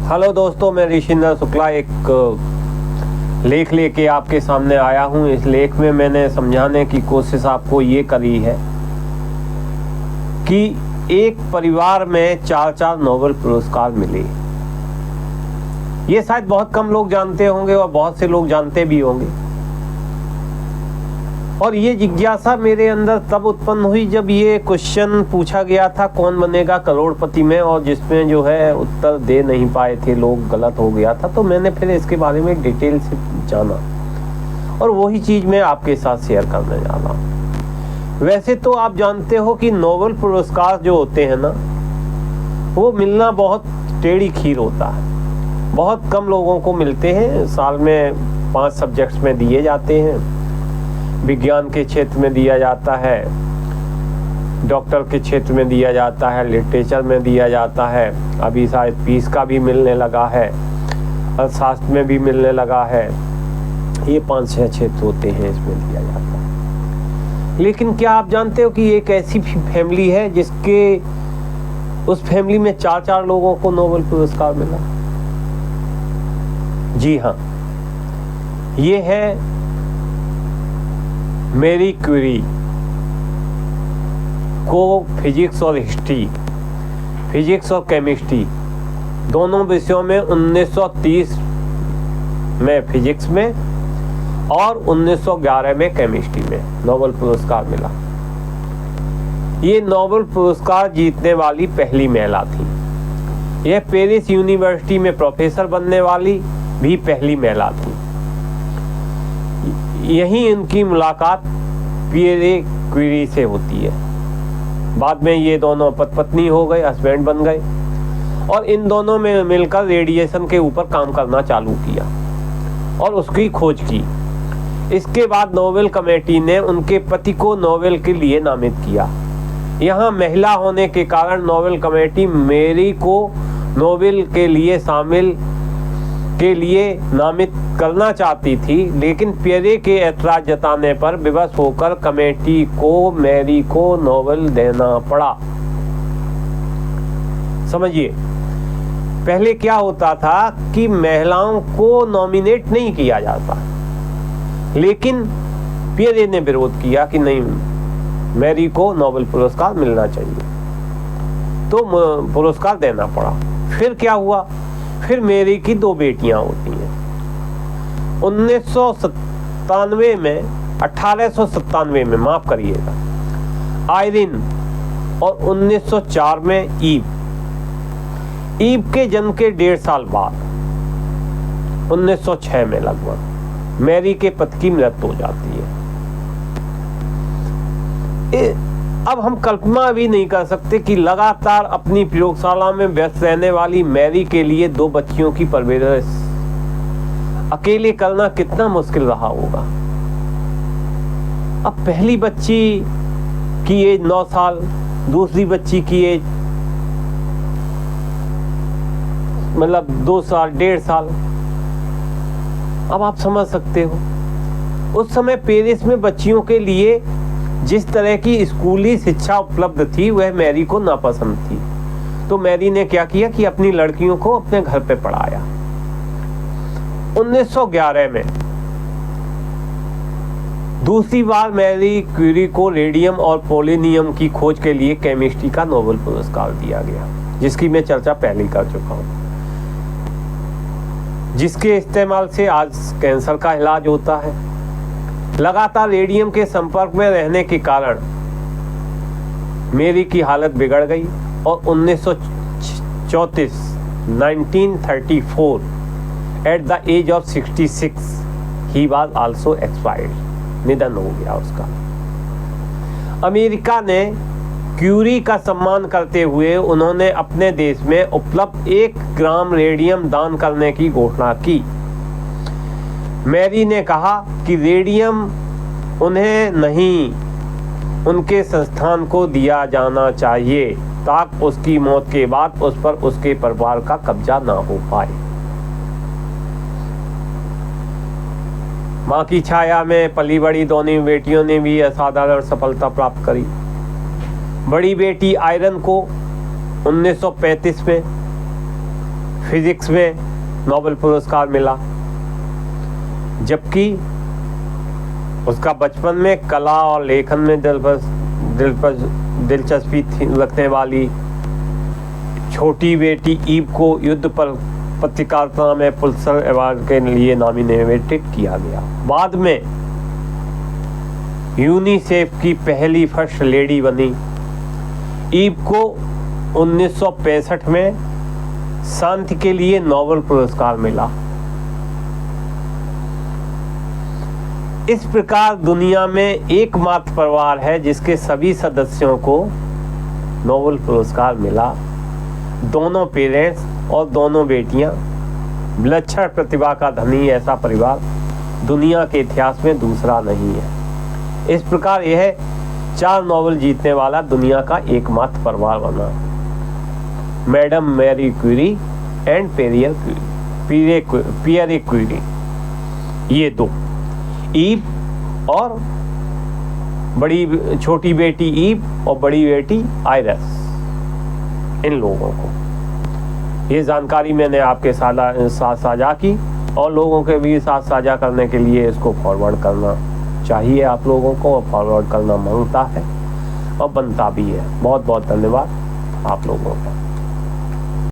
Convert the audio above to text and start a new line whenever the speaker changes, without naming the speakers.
Hello दोस्तों, मैं ऋषिंदर शुक्ला एक लेख लेके आपके सामने आया हूँ। इस लेख में मैंने समझाने की कोशिश आपको ये करी है कि एक परिवार में 4 नोबेल पुरस्कार मिले। ये शायद बहुत कम लोग जानते होंगे और बहुत से लोग जानते भी होंगे। और ये जिज्ञासा मेरे अंदर तब उत्पन्न हुई जब ये क्वेश्चन पूछा गया था कौन बनेगा करोड़पति में, और जिसमें जो है उत्तर दे नहीं पाए थे लोग, गलत हो गया था। तो मैंने फिर इसके बारे में डिटेल से जाना और वही चीज़ मैं आपके साथ शेयर करने जा रहा हूँ। वैसे तो आप जानते हो कि नोबेल पुरस्कार जो होते हैं ना, वो मिलना बहुत टेढ़ी खीर होता है। बहुत कम लोगों को मिलते हैं। साल में 5 सब्जेक्ट्स में दिए जाते हैं। विज्ञान के क्षेत्र में दिया जाता है, डॉक्टर के क्षेत्र में दिया जाता है, लिटरेचर में दिया जाता है, अभी शायद पीस का भी मिलने लगा है, अर्थशास्त्र में भी मिलने लगा है। ये 5-6 क्षेत्र होते हैं, इसमें दिया जाता है। लेकिन क्या आप जानते हो कि एक ऐसी फैमिली है जिसके उस फैमिली में 4 लोगों को नोबेल पुरस्कार मिला? जी हाँ, ये है मैरी क्यूरी को फिजिक्स और हिस्ट्री, फिजिक्स और केमिस्ट्री दोनों विषयों में 1930 में फिजिक्स में और 1911 में केमिस्ट्री में नोबेल पुरस्कार मिला। ये नोबेल पुरस्कार जीतने वाली पहली महिला थी। यह पेरिस यूनिवर्सिटी में प्रोफेसर बनने वाली भी पहली महिला थी। यहीं इनकी मुलाकात पियरे क्यूरी से होती है। बाद में ये दोनों पत्नी हो गए, हस्बैंड बन गए और इन दोनों में मिलकर रेडिएशन के ऊपर काम करना चालू किया और उसकी खोज की। इसके बाद नोबेल कमेटी ने उनके पति को नोबेल के लिए नामित किया। यहाँ महिला होने के कारण नोबेल कमेटी मैरी को नोबेल के लिए नामित करना चाहती थी, लेकिन पियरे के ऐतराज जताने पर विवश होकर कमेटी को मैरी को नोबेल देना पड़ा। समझिए, पहले क्या होता था कि महिलाओं को नॉमिनेट नहीं किया जाता, लेकिन पियरे ने विरोध किया कि नहीं, मैरी को नोबेल पुरस्कार मिलना चाहिए, तो पुरस्कार देना पड़ा। फिर क्या हुआ? फिर मैरी की 2 बेटियां होती हैं। 1897 में माफ करिएगा, आयरिन, और 1904 में ईव के जन्म के 1.5 साल बाद 1906 में लगभग मैरी के पति की मृत्यु हो जाती है। अब हम कल्पना भी नहीं कर सकते कि लगातार अपनी प्रयोगशाला में व्यस्त रहने वाली मैरी के लिए 2 बच्चियों की परवरिश अकेले करना कितना मुश्किल रहा होगा। अब पहली बच्ची की एज 9 साल, दूसरी बच्ची की एज मतलब 2 साल, 1.5 साल। अब आप समझ सकते हो उस समय पेरिस में बच्चियों के लिए जिस तरह की स्कूली शिक्षा उपलब्ध थी वह मैरी को नापसंद थी। तो मैरी ने क्या किया कि अपनी लड़कियों को अपने घर पे पढ़ाया। 1911 में दूसरी बार मैरी क्यूरी को रेडियम और पोलोनियम की खोज के लिए केमिस्ट्री का नोबेल पुरस्कार दिया गया, जिसकी मैं चर्चा पहले कर चुका हूं, जिसके इस्तेमाल से आज कैंसर का इलाज होता है। लगातार रेडियम के संपर्क में रहने के कारण मैरी की हालत बिगड़ गई और 1934 at the age of 66 he was also expired, निधन हो गया उसका। अमेरिका ने क्यूरी का सम्मान करते हुए उन्होंने अपने देश में उपलब्ध 1 ग्राम रेडियम दान करने की घोषणा की। मैरी ने कहा कि रेडियम उन्हें नहीं, उनके संस्थान को दिया जाना चाहिए ताकि उसकी मौत के बाद उस पर उसके परिवार का कब्जा ना हो पाए। मां की छाया में पली बड़ी दोनों बेटियों ने भी असाधारण सफलता प्राप्त करी। बड़ी बेटी आयरन को 1935 में, फिजिक्स में नोबेल पुरस्कार मिला, जबकि उसका बचपन में कला और लेखन में दिलचस्पी रखने वाली छोटी बेटी ईव को युद्ध पर पत्रकारिता में पुलित्जर अवार्ड के लिए नॉमिनेटेड किया गया। बाद में यूनिसेफ की पहली फर्स्ट लेडी बनी। ईव को 1965 में शांति के लिए नोबेल पुरस्कार मिला। इस प्रकार दुनिया में एकमात्र परिवार है जिसके सभी सदस्यों को नोबेल पुरस्कार मिला। दोनों पेरेंट्स और दोनों बेटियां विलक्षण प्रतिभा का धनी ऐसा परिवार दुनिया के इतिहास में दूसरा नहीं है। इस प्रकार यह 4 नोबेल जीतने वाला दुनिया का एकमात्र परिवार बना। Madam Marie Curie and Pierre Curie, ये 2, ईव और छोटी बेटी ईव और बड़ी बेटी आयरिस, इन लोगों को ये जानकारी मैंने आपके साथ साझा की और लोगों के भी साथ साझा करने के लिए इसको फॉरवर्ड करना चाहिए आप लोगों को, और फॉरवर्ड करना मांगता है और बनता भी है। बहुत बहुत धन्यवाद आप लोगों का।